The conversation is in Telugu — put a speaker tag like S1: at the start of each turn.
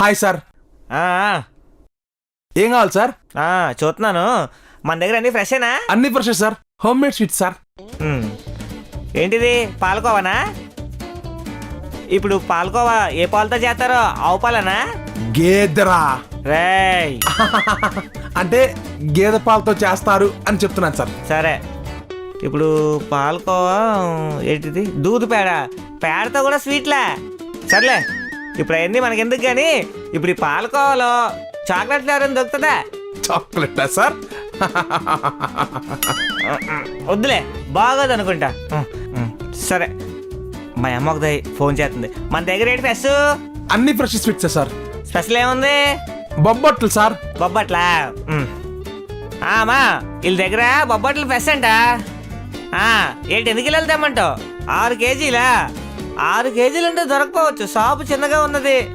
S1: Hi sir.
S2: ఆ,
S1: ఏం కావాలి సార్?
S2: చూస్తున్నాను. మన దగ్గర అన్ని ఫ్రెషేనా?
S1: అన్ని fresh sir. Home made sweet sir.
S2: ఏంటిది, పాలకోవానా? ఇప్పుడు పాలకోవా ఏ పాలతో చేస్తారో? ఆవు పాలనా?
S1: గేదెరా.
S2: రేయ్
S1: అంటే గేదె పాలతో చేస్తారు అని చెప్తున్నాను సార్.
S2: సరే, ఇప్పుడు పాలకోవా ఏంటిది, దూదు పేడ, పేడతో కూడా స్వీట్లా? సర్లే, ఇప్పుడు అవన్నీ మనకెందుకు కానీ ఇప్పుడు ఈ పాలకోవాలో చాక్లెట్ ఫ్లేవర్ అని దొరుకుతుందా?
S1: చాక్లెటా సార్?
S2: వద్దులే, బాగోదు అనుకుంటా. సరే, మా అమ్మ ఒకదాయి ఫోన్ చేస్తుంది. మన దగ్గర ఏంటి ఫ్రెష్?
S1: అన్ని ఫ్రెష్ స్వీట్సే సార్.
S2: స్పెషల్ ఏముంది?
S1: బొబ్బట్లు సార్.
S2: బొబ్బట్లా? అమ్మా, వీళ్ళ దగ్గర బొబ్బట్లు ఫ్రెష్ అంట. ఏంటి, ఎన్ని కిలోలు తెమ్మంటావు? 6 కేజీలా? 6 కేజీలు అంటే దొరకపోవచ్చు, షాపు చిన్నగా ఉన్నది.